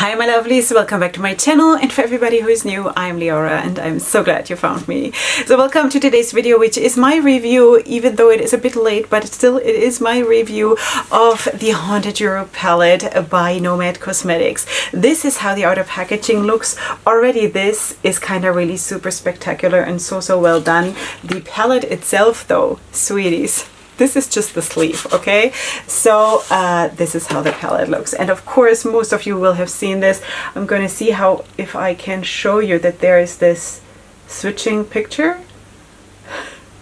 Hi my lovelies, welcome back to my channel, and for everybody who is new, I'm Leorah and I'm so glad you found me. So welcome to today's video, which is my review, even though it is a bit late, but still it is my review of the Haunted Europe palette by Nomad Cosmetics. This is how the outer packaging looks. Already this is kind of really super spectacular and so well done. The palette itself though, sweeties, this is just the sleeve, okay? So this is how the palette looks. And of course, most of you will have seen this. I'm going to see how, if I can show you that there is this switching picture.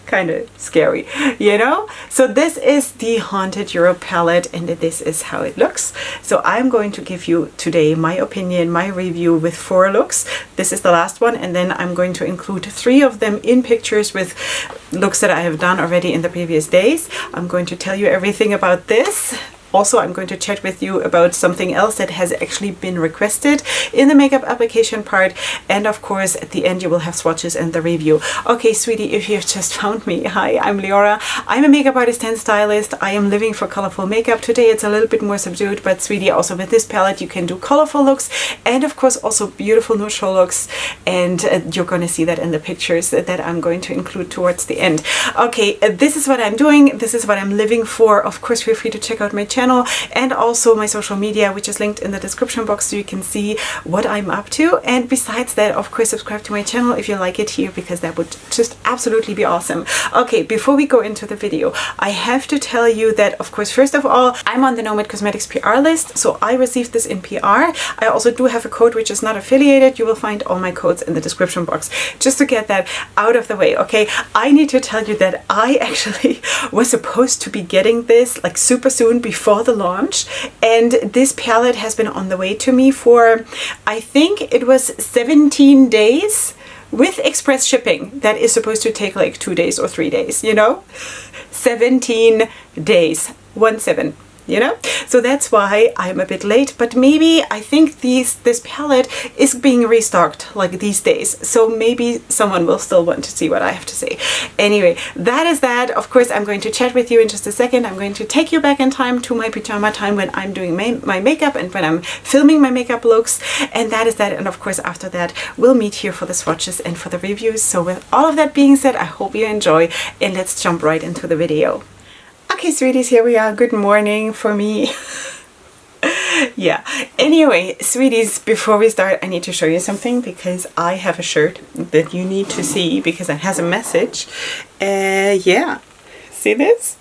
Kind of scary, you know? So this is the Haunted Europe palette and this is how it looks. So I'm going to give you today my opinion, my review with 4 looks. This is the last one, and then I'm going to include 3 of them in pictures with looks that I have done already in the previous days. I'm going to tell you everything about this. Also, I'm going to chat with you about something else that has actually been requested in the makeup application part. And of course, at the end, you will have swatches and the review. Okay, sweetie, if you've just found me, hi, I'm Leorah. I'm a makeup artist and stylist. I am living for colorful makeup. Today, it's a little bit more subdued, but sweetie, also with this palette, you can do colorful looks and of course, also beautiful neutral looks. And you're going to see that in the pictures that I'm going to include towards the end. Okay, this is what I'm doing. This is what I'm living for. Of course, feel free to check out my channel and also my social media, which is linked in the description box, so you can see what I'm up to. And besides that, of course, subscribe to my channel if you like it here, because that would just absolutely be awesome. Okay, before we go into the video, I have to tell you that, of course, first of all, I'm on the Nomad Cosmetics PR list, so I received this in PR. I also do have a code which is not affiliated. You will find all my codes in the description box, just to get that out of the way. Okay, I need to tell you that I actually was supposed to be getting this like super soon before the launch, and this palette has been on the way to me for, I think it was 17 days with express shipping. That is supposed to take like 2 days or 3 days, you know? 17 days, 17. You know, so that's why I'm a bit late, but maybe I think this palette is being restocked like these days, so maybe someone will still want to see what I have to say. Anyway, that is that. Of course, I'm going to chat with you in just a second. I'm going to take you back in time to my pajama time when I'm doing my makeup and when I'm filming my makeup looks, and that is that. And of course, after that, we'll meet here for the swatches and for the reviews. So with all of that being said, I hope you enjoy, and let's jump right into the video. Okay, sweeties, here we are. Good morning for me. Yeah, anyway, sweeties, before we start, I need to show you something, because I have a shirt that you need to see because it has a message. Yeah, see this?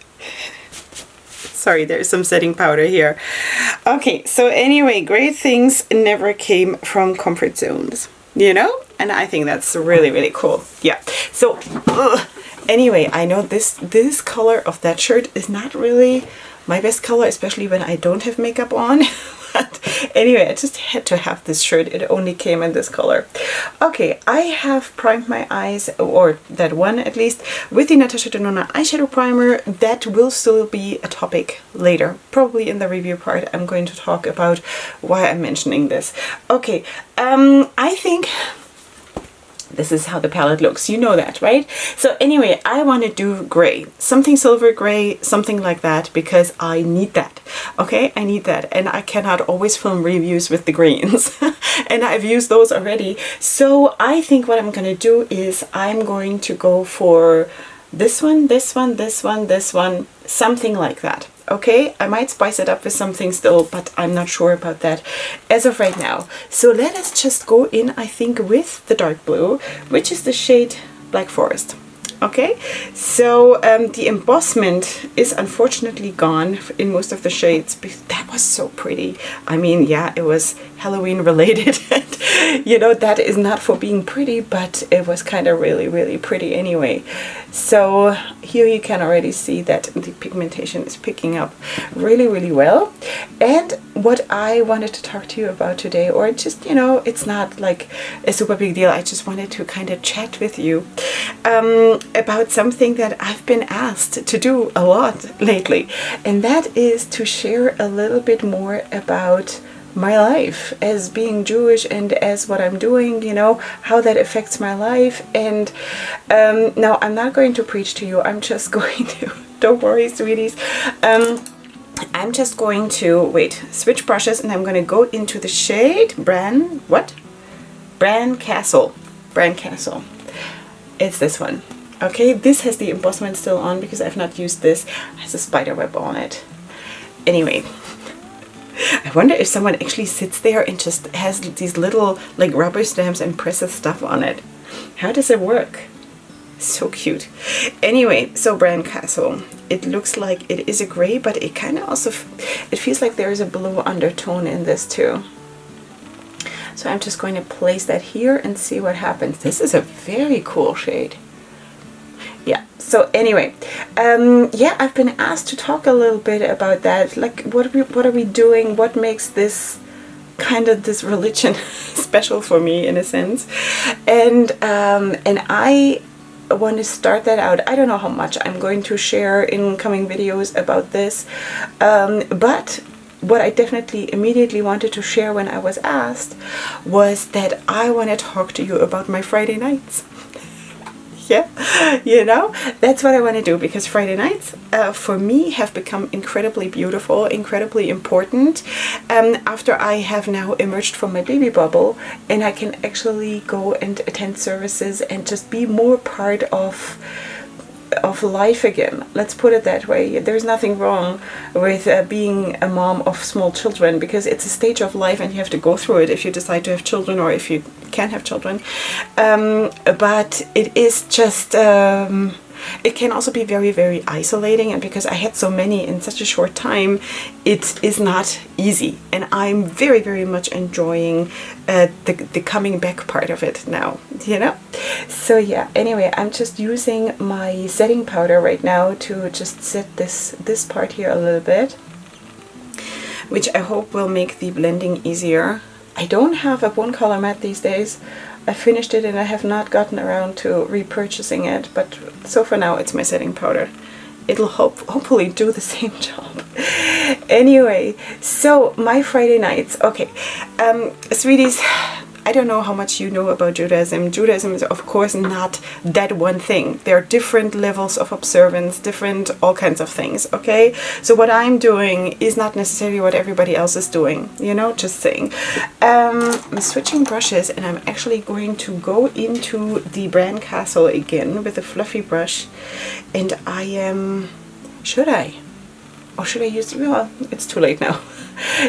Sorry, there's some setting powder here. Okay, so anyway, great things never came from comfort zones, you know? And I think that's really cool. Yeah, so anyway, I know this color of that shirt is not really my best color, especially when I don't have makeup on. But anyway, I just had to have this shirt. It only came in this color. Okay, I have primed my eyes, or that one at least, with the Natasha Denona eyeshadow primer. That will still be a topic later. Probably in the review part, I'm going to talk about why I'm mentioning this. Okay, I think this is how the palette looks. You know that, right? So anyway, I want to do gray, something silver gray, something like that, because I need that. Okay, I need that, and I cannot always film reviews with the greens. And I've used those already. So I think what I'm going to do is I'm going to go for this one, this one, this one, this one, something like that. Okay, I might spice it up with something still, but I'm not sure about that as of right now. So let us just go in, I think, with the dark blue, which is the shade Black Forest. Okay, so the embossment is unfortunately gone in most of the shades, but that was so pretty. I mean, yeah, it was Halloween related. You know, that is not for being pretty, but it was kind of really pretty anyway. So here you can already see that the pigmentation is picking up really well. And what I wanted to talk to you about today, or just, you know, it's not like a super big deal, I just wanted to kind of chat with you about something that I've been asked to do a lot lately, and that is to share a little bit more about my life as being Jewish and as what I'm doing, you know, how that affects my life. And now I'm not going to preach to you, I'm just going to, don't worry, sweeties, I'm just going to, switch brushes, and I'm going to go into the shade Bran Castle. It's this one. Okay, this has the embossment still on because I've not used this. It has a spider web on it. Anyway, I wonder if someone actually sits there and just has these little like rubber stamps and presses stuff on it. How does it work? So cute. Anyway, so Bran Castle. It looks like it is a gray, but it kind of also, it feels like there is a blue undertone in this too. So I'm just going to place that here and see what happens. This is a very cool shade. Yeah, so anyway, yeah, I've been asked to talk a little bit about that. Like, what are we doing? What makes this kind of this religion special for me in a sense? And I want to start that out. I don't know how much I'm going to share in coming videos about this, but what I definitely immediately wanted to share when I was asked was that I want to talk to you about my Friday nights. Yeah, you know, that's what I want to do, because Friday nights for me have become incredibly beautiful, incredibly important, after I have now emerged from my baby bubble and I can actually go and attend services and just be more part of life again. Let's put it that way. There's nothing wrong with being a mom of small children, because it's a stage of life and you have to go through it if you decide to have children or if you can have children. But it is just it can also be very, very isolating, and because I had so many in such a short time, it is not easy, and I'm very, very much enjoying the coming back part of it now, you know. So yeah, anyway, I'm just using my setting powder right now to just set this part here a little bit, which I hope will make the blending easier. I don't have a one color matte these days. I finished it and I have not gotten around to repurchasing it, but so for now it's my setting powder. It'll hopefully do the same job. Anyway, so my Friday nights. Okay, sweeties, I don't know how much you know about Judaism. Judaism is of course not that one thing. There are different levels of observance, different all kinds of things, okay? So what I'm doing is not necessarily what everybody else is doing, you know, just saying. I'm switching brushes and I'm actually going to go into the Bran Castle again with a fluffy brush, and I am, should I? Or should I use, well, it's too late now.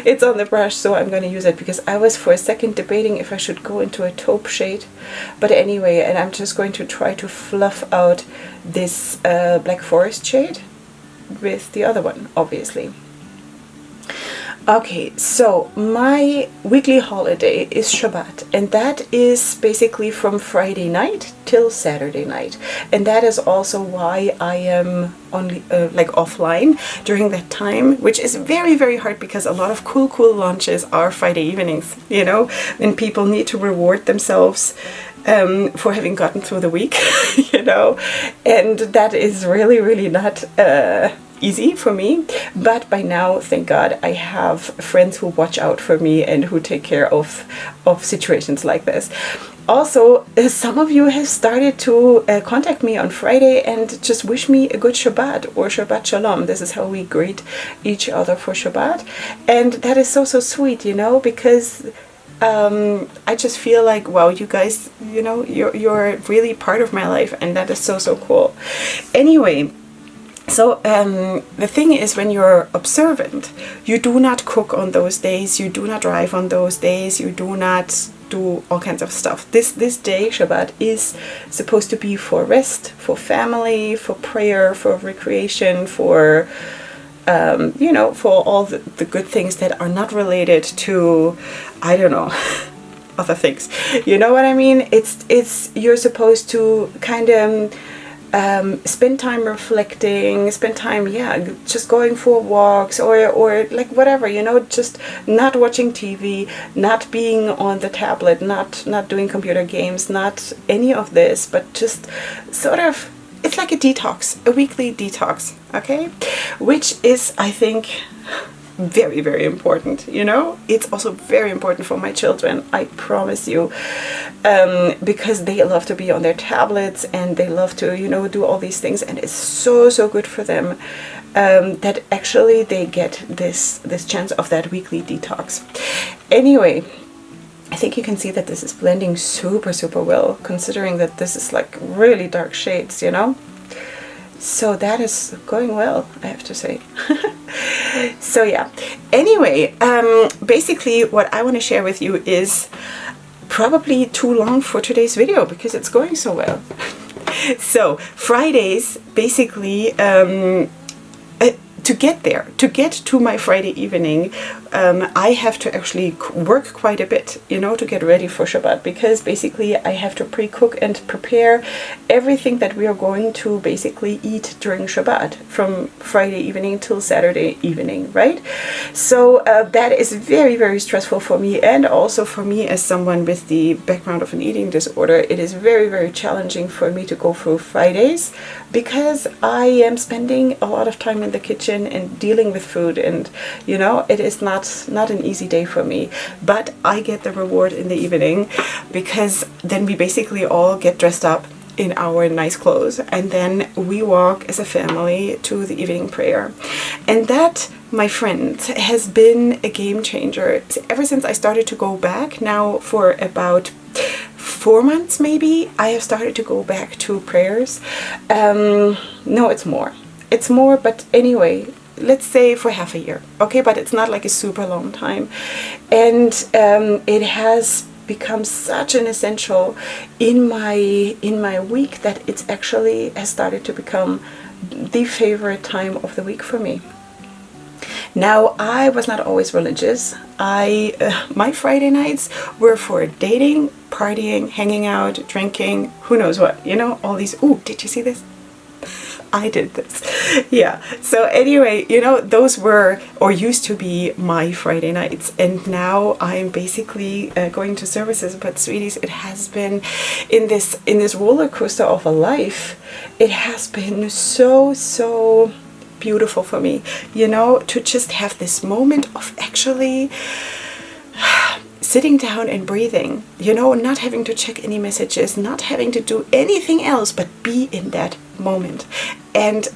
It's on the brush, so I'm going to use it, because I was for a second debating if I should go into a taupe shade. But anyway, and I'm just going to try to fluff out this Black Forest shade with the other one, obviously. Okay, so my weekly holiday is Shabbat, and that is basically from Friday night till Saturday night, and that is also why I am only like offline during that time, which is very, very hard, because a lot of cool launches are Friday evenings, you know, and people need to reward themselves for having gotten through the week, you know, and that is really, really not easy for me. But by now, thank God, I have friends who watch out for me and who take care of situations like this. Also, some of you have started to contact me on Friday and just wish me a good Shabbat or Shabbat Shalom. This is how we greet each other for Shabbat, and that is so, so sweet, you know, because I just feel like, wow, you guys, you know, you're really part of my life, and that is so, so cool. Anyway, so the thing is, when you're observant, you do not cook on those days, you do not drive on those days, you do not do all kinds of stuff. This day, Shabbat, is supposed to be for rest, for family, for prayer, for recreation, for you know, for all the good things that are not related to, I don't know, other things. You know what I mean? It's you're supposed to kind of spend time reflecting, spend time, yeah, just going for walks or like whatever, you know, just not watching TV, not being on the tablet, not doing computer games, not any of this, but just sort of, it's like a detox, a weekly detox, okay? Which is, I think, very, very important, you know? It's also very important for my children, I promise you, because they love to be on their tablets and they love to, you know, do all these things, and it's so, so good for them. that actually they get this chance of that weekly detox. Anyway, I think you can see that this is blending super, super well, considering that this is like really dark shades, you know? So that is going well, I have to say. So yeah, anyway, basically what I want to share with you is probably too long for today's video because it's going so well. So Fridays, basically, to get to my Friday evening, I have to actually work quite a bit, you know, to get ready for Shabbat, because basically I have to pre-cook and prepare everything that we are going to basically eat during Shabbat from Friday evening till Saturday evening, right? So that is very, very stressful for me, and also for me as someone with the background of an eating disorder, it is very, very challenging for me to go through Fridays because I am spending a lot of time in the kitchen and dealing with food, and you know, it is not an easy day for me, but I get the reward in the evening because then we basically all get dressed up in our nice clothes and then we walk as a family to the evening prayer. And that, my friends, has been a game changer ever since I started to go back now for about 4 months maybe. I have started to go back to prayers. No, it's more, but anyway, let's say for half a year, okay? But it's not like a super long time, and it has become such an essential in my week that it's actually has started to become the favorite time of the week for me. Now, I was not always religious. My Friday nights were for dating, partying, hanging out, drinking, who knows what, you know, all these. Ooh, did you see this? I did this. Yeah. So anyway, you know, those were or used to be my Friday nights, and now I'm basically going to services. But sweeties, it has been in this roller coaster of a life. It has been so beautiful for me, you know, to just have this moment of actually sitting down and breathing, you know, not having to check any messages, not having to do anything else but be in that moment and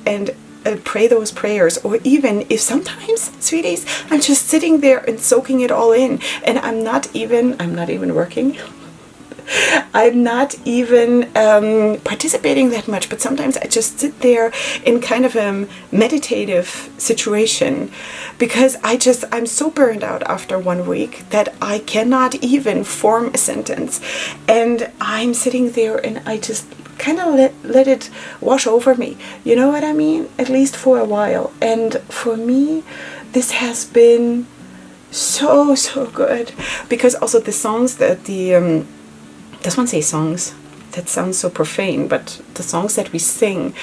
pray those prayers. Or even if sometimes, sweeties, I'm just sitting there and soaking it all in, and I'm not even working. I'm not even participating that much, but sometimes I just sit there in kind of a meditative situation because I'm so burned out after 1 week that I cannot even form a sentence, and I'm sitting there and I just kind of let it wash over me, you know what I mean, at least for a while. And for me, this has been so good, because also the songs that does one say songs? That sounds so profane, but the songs that we sing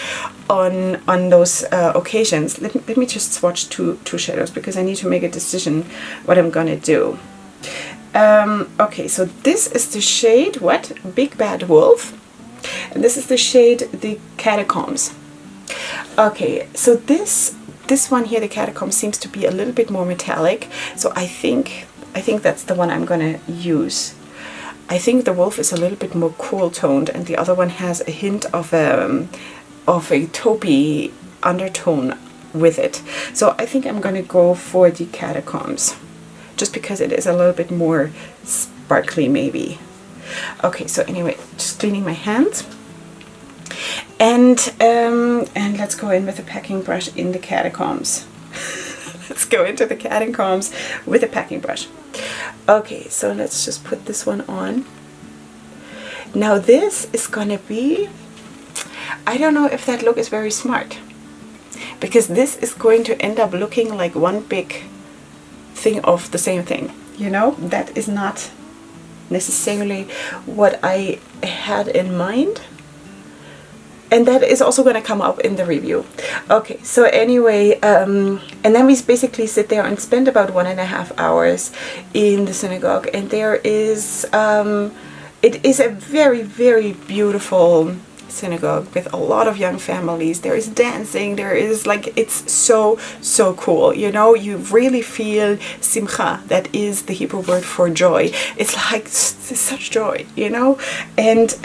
on those occasions. Let me just swatch two shadows because I need to make a decision what I'm gonna do. Okay, so this is the shade what? Big Bad Wolf, and this is the shade the Catacombs. Okay, so this one here, the Catacombs, seems to be a little bit more metallic, so I think that's the one I'm gonna use. I think the Wolf is a little bit more cool toned, and the other one has a hint of a taupey undertone with it. So I think I'm gonna go for the Catacombs, just because it is a little bit more sparkly maybe. Okay, so anyway, just cleaning my hands. And let's go in with a packing brush in the Catacombs. Let's go into the Catacombs with a packing brush. Okay, so let's just put this one on. Now this is gonna be, I don't know if that look is very smart, because this is going to end up looking like one big thing of the same thing, you know? That is not necessarily what I had in mind. And that is also going to come up in the review. Okay, so anyway, and then we basically sit there and spend about 1.5 hours in the synagogue. And there is, it is a very, very beautiful synagogue with a lot of young families. There is dancing, there is like, it's so cool, you know. You really feel simcha, that is the Hebrew word for joy. It's like such joy, you know. And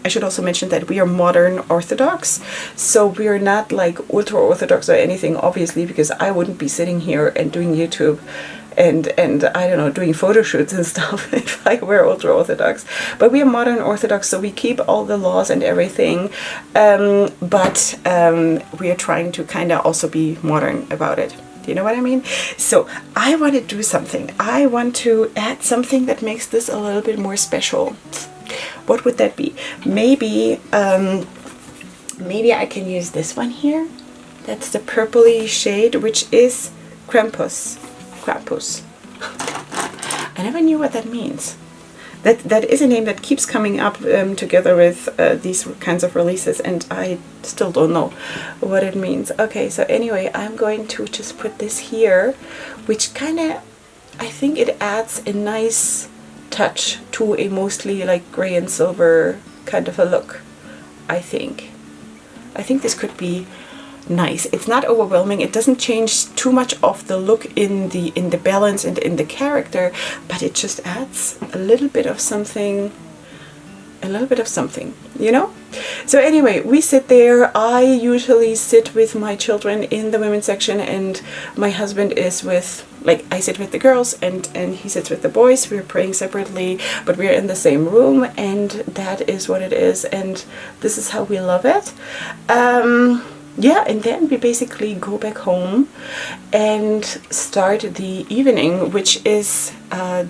I should also mention that we are modern Orthodox, so we are not like ultra Orthodox or anything, obviously, because I wouldn't be sitting here and doing YouTube and I don't know, doing photo shoots and stuff if I were ultra Orthodox. But we are modern Orthodox, so we keep all the laws and everything, but we are trying to kind of also be modern about it. You know what I mean? So I want to do something. I want to add something that makes this a little bit more special. What would that be? Maybe maybe I can use this one here. That's the purpley shade, which is Krampus. I never knew what that means. That is a name that keeps coming up together with these kinds of releases, and I still don't know what it means. Okay, so anyway, I'm going to just put this here, which kind of, I think it adds a nice touch to a mostly like gray and silver kind of a look. I think this could be nice. It's not overwhelming. It doesn't change too much of the look in the balance and in the character, but it just adds a little bit of something, you know? So anyway, we sit there. I usually sit with my children in the women's section, and my husband is with, like, I sit with the girls and he sits with the boys. We're praying separately, but we're in the same room, and that is what it is, and this is how we love it. Yeah, and then we basically go back home and start the evening, which is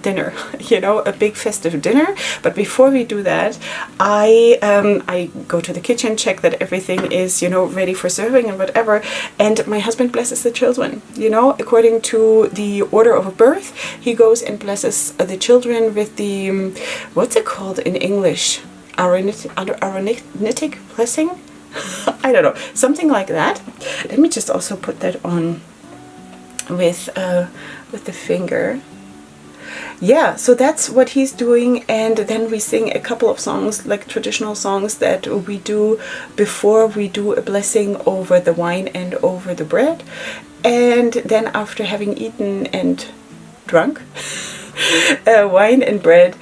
dinner, you know, a big festive dinner. But before we do that, I go to the kitchen, check that everything is, you know, ready for serving and whatever. And my husband blesses the children, you know, according to the order of birth. He goes and blesses the children with the, what's it called in English? Aaronitic blessing? I don't know, something like that. Let me just also put that on with the finger. Yeah, so that's what he's doing, and then we sing a couple of songs, like traditional songs that we do before we do a blessing over the wine and over the bread. And then after having eaten and drunk wine and bread,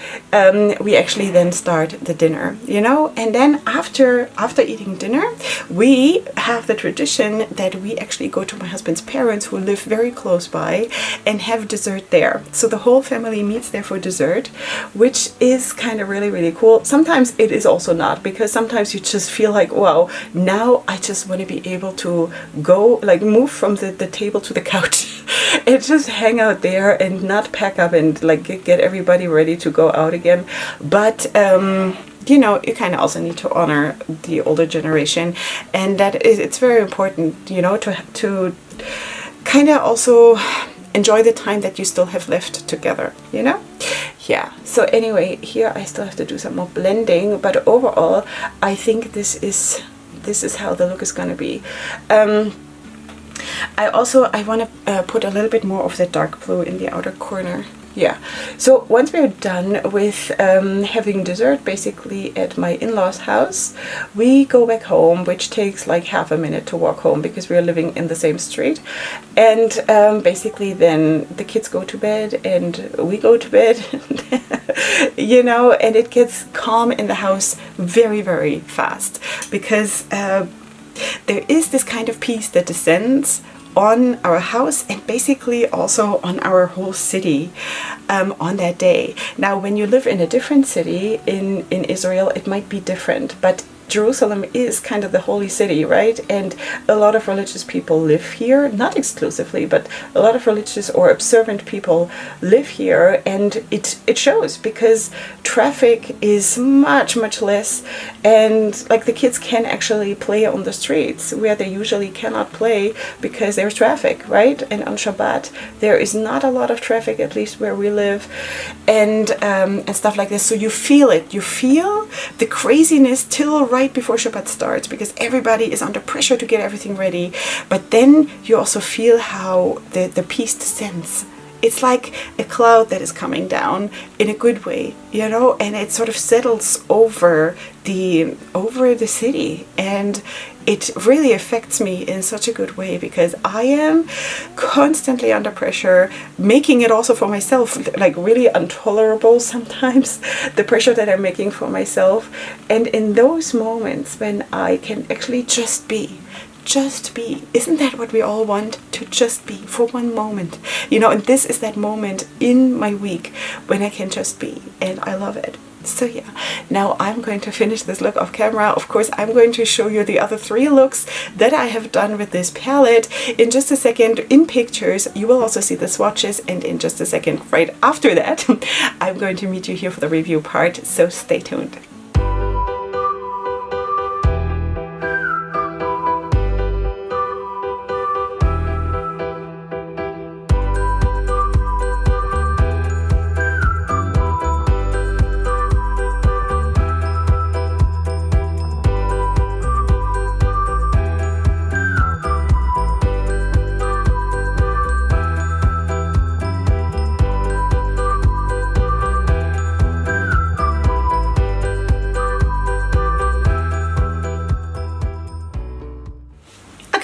we actually then start the dinner, you know. And then after eating dinner, we have the tradition that we actually go to my husband's parents, who live very close by, and have dessert there. So the whole family meets there for dessert, which is kind of really, really cool. Sometimes it is also not, because sometimes you just feel like, wow, now I just want to be able to go, like, move from the table to the couch and just hang out there and not pack up and like get everybody ready to go out again. But you know, you kind of also need to honor the older generation, and that is, it's very important, you know, to kind of also enjoy the time that you still have left together, you know. Yeah, so anyway, here I still have to do some more blending, but overall I think this is how the look is going to be. I want to put a little bit more of the dark blue in the outer corner. Yeah, so once we're done with having dessert basically at my in-laws' house, we go back home, which takes like half a minute to walk home because we're living in the same street. And basically then the kids go to bed and we go to bed, you know, and it gets calm in the house very, very fast, because there is this kind of peace that descends on our house and basically also on our whole city on that day. Now, when you live in a different city in Israel, it might be different, but Jerusalem is kind of the holy city, right? And a lot of religious people live here, not exclusively, but a lot of religious or observant people live here, and it shows, because traffic is much, much less, and like the kids can actually play on the streets where they usually cannot play because there's traffic, right? And on Shabbat there is not a lot of traffic, at least where we live, and stuff like this. So you feel it, you feel the craziness till right before Shabbat starts, because everybody is under pressure to get everything ready. But then you also feel how the peace descends it's like a cloud that is coming down in a good way, you know, and it sort of settles over the city, and it really affects me in such a good way because I am constantly under pressure, making it also for myself like really intolerable sometimes, the pressure that I'm making for myself. And in those moments when I can actually just be, isn't that what we all want? To just be for one moment, you know, and this is that moment in my week when I can just be, and I love it. So yeah, now I'm going to finish this look off camera. Of course, I'm going to show you the other 3 looks that I have done with this palette in just a second in pictures. You will also see the swatches, and in just a second right after that, I'm going to meet you here for the review part, so stay tuned.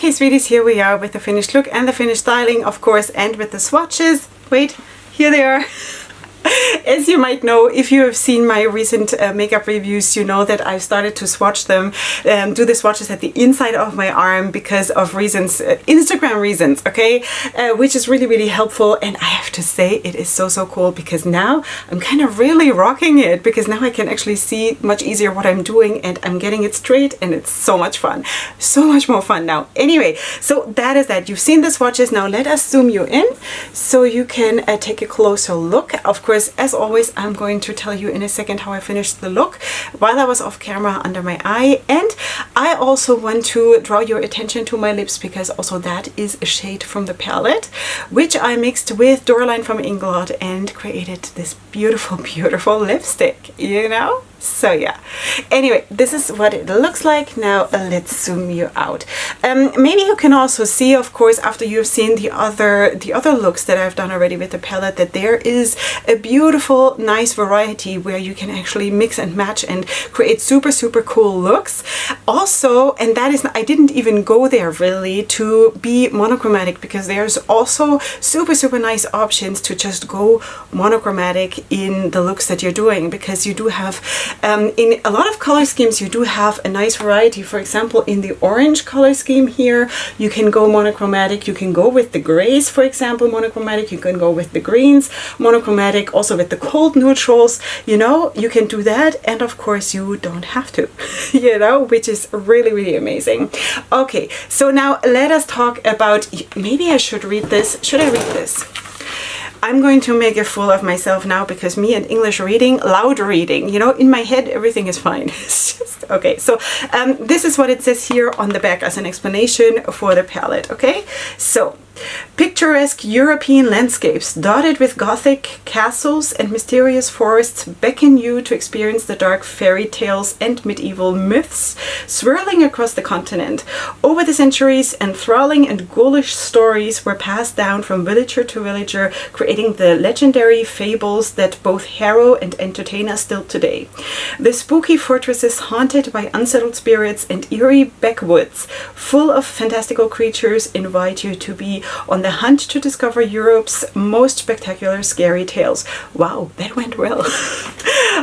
Okay, sweeties, here we are with the finished look and the finished styling, of course, and with the swatches. Wait, here they are. As you might know, if you have seen my recent makeup reviews, you know that I've started to swatch them, do the swatches at the inside of my arm because of reasons, Instagram reasons, okay? Which is really, really helpful. And I have to say, it is so, so cool because now I'm kind of really rocking it, because now I can actually see much easier what I'm doing and I'm getting it straight, and it's so much fun. So much more fun now. Anyway, so that is that. You've seen the swatches. Now let us zoom you in so you can take a closer look. Of course, as always, I'm going to tell you in a second how I finished the look while I was off camera under my eye. And I also want to draw your attention to my lips, because also that is a shade from the palette, which I mixed with Doraline from Inglot and created this beautiful, beautiful lipstick, you know? So yeah, anyway, this is what it looks like. Now let's zoom you out. Maybe you can also see, of course, after you've seen the other looks that I've done already with the palette, that there is a beautiful, nice variety where you can actually mix and match and create super, super cool looks. Also, and that is, I didn't even go there really to be monochromatic, because there's also super, super nice options to just go monochromatic in the looks that you're doing, because you do have in a lot of color schemes, you do have a nice variety. For example, in the orange color scheme here, you can go monochromatic. You can go with the grays, for example, monochromatic. You can go with the greens, monochromatic. Also with the cold neutrals, you know, you can do that. And of course, you don't have to, you know, which is really, really amazing. Okay, so now let us talk about, maybe I should read this. Should I read this? I'm going to make a fool of myself now, because me and English reading, loud reading, you know, in my head, everything is fine. It's just, okay, so this is what it says here on the back as an explanation for the palette, okay? So, picturesque European landscapes dotted with Gothic castles and mysterious forests beckon you to experience the dark fairy tales and medieval myths swirling across the continent. Over the centuries, enthralling and ghoulish stories were passed down from villager to villager, creating the legendary fables that both harrow and entertain us still today. The spooky fortresses haunted by unsettled spirits and eerie backwoods, full of fantastical creatures, invite you to be on the hunt to discover Europe's most spectacular scary tales. Wow, that went well.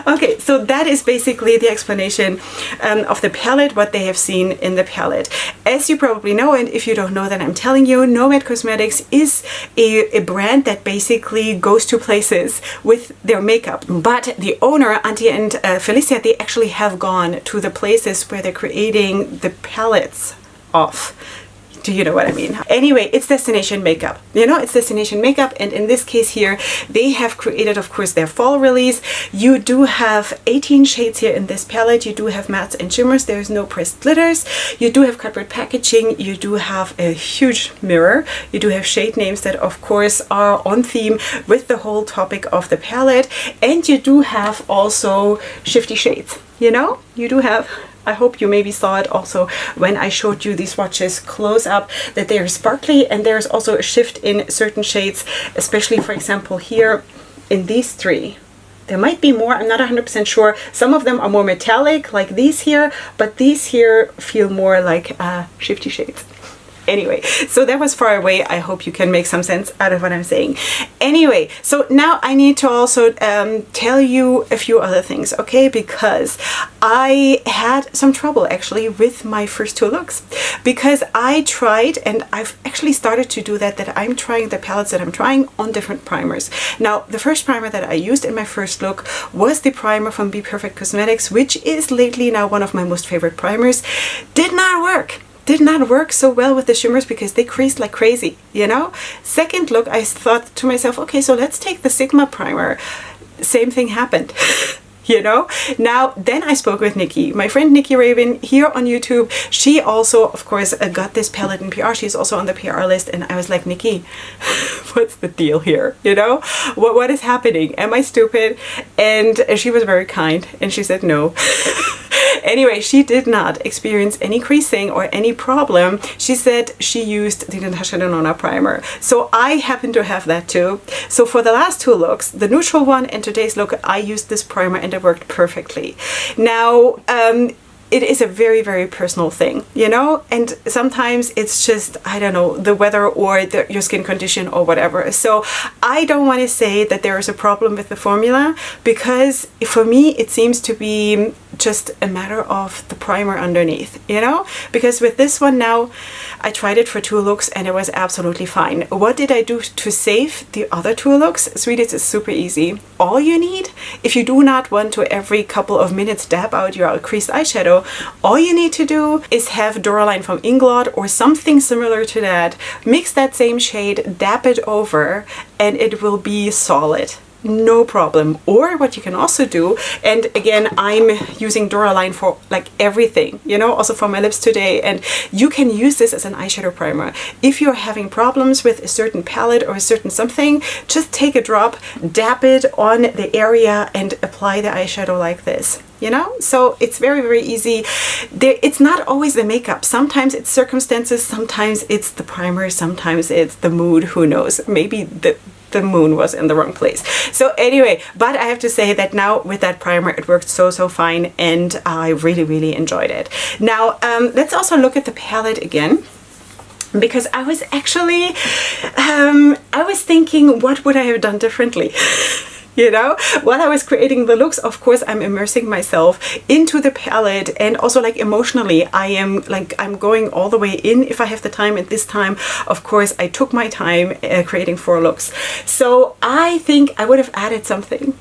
Okay, so that is basically the explanation of the palette, what they have seen in the palette. As you probably know, and if you don't know, then I'm telling you, Nomad Cosmetics is a brand that basically goes to places with their makeup. But the owner, Auntie and Felicia, they actually have gone to the places where they're creating the palettes of. Do you know what I mean? Anyway, it's destination makeup. You know, it's destination makeup. And in this case here, they have created, of course, their fall release. You do have 18 shades here in this palette. You do have mattes and shimmers. There's no pressed glitters. You do have cardboard packaging. You do have a huge mirror. You do have shade names that, of course, are on theme with the whole topic of the palette. And you do have also shifty shades. you know, you do have. I hope you maybe saw it also when I showed you these swatches close up, that they are sparkly, and there's also a shift in certain shades, especially for example here in these three. There might be more, I'm not 100% sure. Some of them are more metallic like these here, but these here feel more like shifty shades. Anyway, so that was far away. I hope you can make some sense out of what I'm saying. Anyway, so now I need to also tell you a few other things, okay? Because I had some trouble actually with my first two looks, because I tried, and I've actually started to do that I'm trying the palettes that I'm trying on different primers. Now, the first primer that I used in my first look was the primer from Pear Cosmetics, which is lately now one of my most favorite primers. Did not work so well with the shimmers because they creased like crazy, you know? Second look, I thought to myself, okay, so let's take the Sigma primer. Same thing happened. You know, now then I spoke with Nikki, my friend Nikki Raven here on YouTube. She also, of course, got this palette in PR. She's also on the PR list, and I was like, Nikki, what's the deal here? You know, what is happening? Am I stupid? And she was very kind, and she said no. Anyway, she did not experience any creasing or any problem. She said she used the Natasha Denona primer. So I happen to have that too. So for the last two looks, the neutral one and today's look, I used this primer and it worked perfectly. Now, it is a very, very personal thing, you know, and sometimes it's just, I don't know, the weather or your skin condition or whatever. So I don't want to say that there is a problem with the formula, because for me it seems to be just a matter of the primer underneath, you know, because with this one now, I tried it for two looks and it was absolutely fine. What did I do to save the other two looks? Sweeties, it's super easy. All you need, if you do not want to every couple of minutes dab out your creased eyeshadow, all you need to do is have Duraline from Inglot or something similar to that. Mix that same shade, dab it over, and it will be solid. No problem. Or what you can also do, and again, I'm using Duraline for like everything, you know, also for my lips today, and you can use this as an eyeshadow primer. If you're having problems with a certain palette or a certain something, just take a drop, dab it on the area and apply the eyeshadow like this. You know, so it's very, very easy. It's not always the makeup. Sometimes it's circumstances, sometimes it's the primer, sometimes it's the mood, who knows. Maybe the moon was in the wrong place. So anyway, but I have to say that now with that primer, it worked so fine, and I really, really enjoyed it. Now, let's also look at the palette again, because I was actually, I was thinking, what would I have done differently? You know, while I was creating the looks, of course, I'm immersing myself into the palette, and also like emotionally, I'm going all the way in if I have the time. And this time, of course, I took my time creating 4 looks. So I think I would have added something.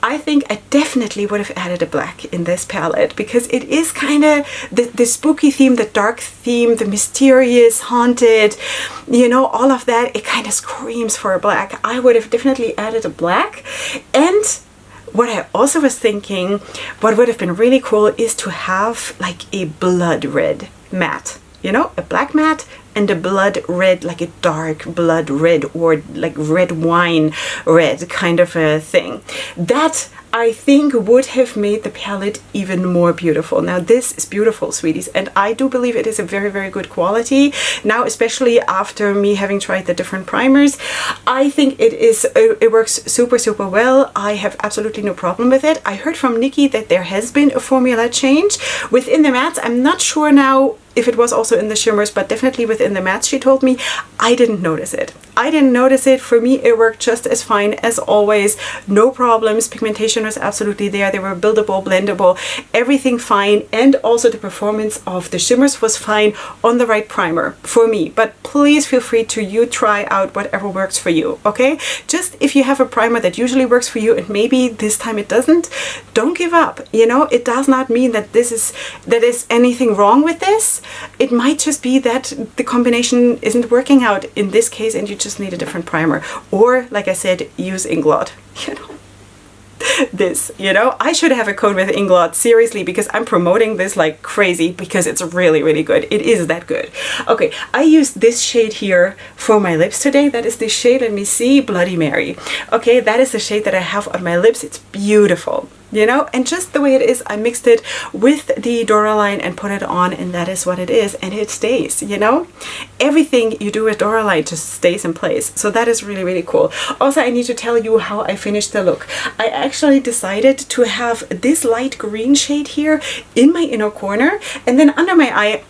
I think I definitely would have added a black in this palette, because it is kind of the spooky theme, the dark theme, the mysterious, haunted, you know, all of that. It kind of screams for a black. I would have definitely added a black. And what I also was thinking, what would have been really cool is to have like a blood red matte, you know, a black matte and a blood red, like a dark blood red or like red wine red kind of a thing. That I think would have made the palette even more beautiful. Now this is beautiful, sweeties, and I do believe it is a very, very good quality. Now, especially after me having tried the different primers, I think it works super, super well. I have absolutely no problem with it. I heard from Nikki that there has been a formula change within the mattes. I'm not sure now if it was also in the shimmers, but definitely within the mattes, she told me. I didn't notice it. I didn't notice it. For me, it worked just as fine as always. No problems. Pigmentation was absolutely there. They were buildable, blendable, everything fine. And also the performance of the shimmers was fine on the right primer for me. But please feel free to try out whatever works for you, okay? Just if you have a primer that usually works for you and maybe this time it doesn't, don't give up. You know, it does not mean that there's anything wrong with this. It might just be that the combination isn't working out in this case and you just need a different primer. Or, like I said, use Inglot, you know. This, you know, I should have a code with Inglot, seriously, because I'm promoting this like crazy, because it's really, really good. It is that good. Okay, I used this shade here for my lips today. That is the shade, let me see, Bloody Mary. Okay, that is the shade that I have on my lips. It's beautiful. you know, and just the way it is, I mixed it with the Dora line and put it on, and that is what it is, and it stays, you know. Everything you do with Dora line just stays in place, so that is really, really cool. Also, I need to tell you how I finished the look. I actually decided to have this light green shade here in my inner corner, and then under my eye,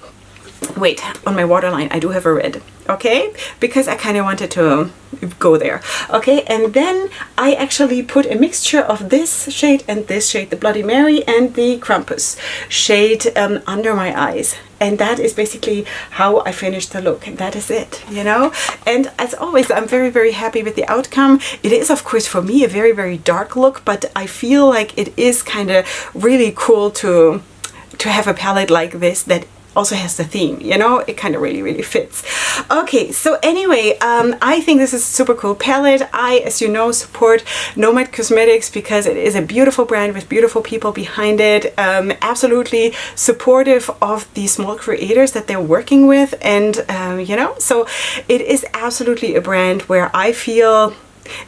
wait, on my waterline I do have a red, okay, because I kind of wanted to go there, okay, and then I actually put a mixture of this shade and this shade, the Bloody Mary and the Krampus shade, under my eyes, and that is basically how I finished the look. That is it, you know. And as always, I'm very, very happy with the outcome. It is, of course, for me a very, very dark look, but I feel like it is kind of really cool to have a palette like this that also has the theme, you know. It kind of really, really fits. Okay, so anyway, I think this is a super cool palette. I, as you know, support Nomad Cosmetics because it is a beautiful brand with beautiful people behind it. Absolutely supportive of the small creators that they're working with, and you know, so it is absolutely a brand where I feel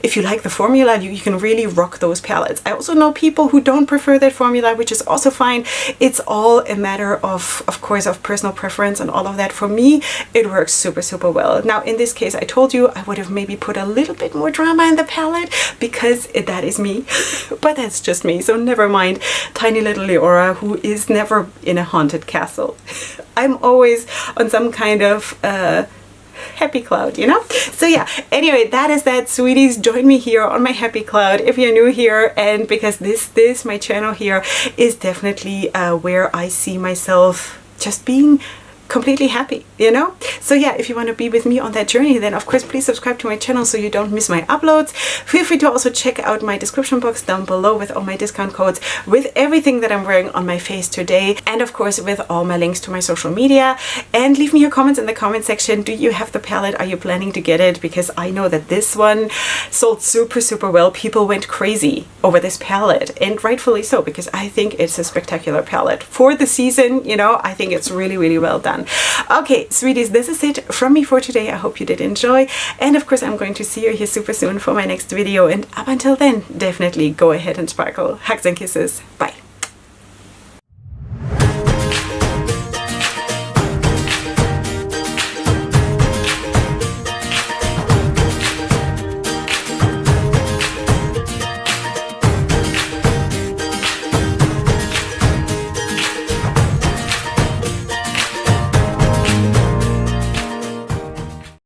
if you like the formula, you can really rock those palettes. I also know people who don't prefer that formula, which is also fine. It's all a matter of course, of personal preference and all of that. For me, it works super, super well. Now, in this case, I told you I would have maybe put a little bit more drama in the palette because that is me, but that's just me. So never mind tiny little Leorah, who is never in a haunted castle. I'm always on some kind of happy cloud, you know. So yeah, anyway, that is that, sweeties. Join me here on my happy cloud if you're new here, and because this my channel here is definitely where I see myself just being completely happy, you know. So yeah, if you want to be with me on that journey, then of course please subscribe to my channel so you don't miss my uploads. Feel free to also check out my description box down below with all my discount codes, with everything that I'm wearing on my face today, and of course with all my links to my social media. And leave me your comments in the comment section. Do you have the palette? Are you planning to get it? Because I know that this one sold super, super well. People went crazy over this palette, and rightfully so, because I think it's a spectacular palette for the season, you know. I think it's really, really well done. Okay, sweeties, this is it from me for today. I hope you did enjoy, and of course I'm going to see you here super soon for my next video, and up until then, definitely go ahead and sparkle. Hugs and kisses. Bye.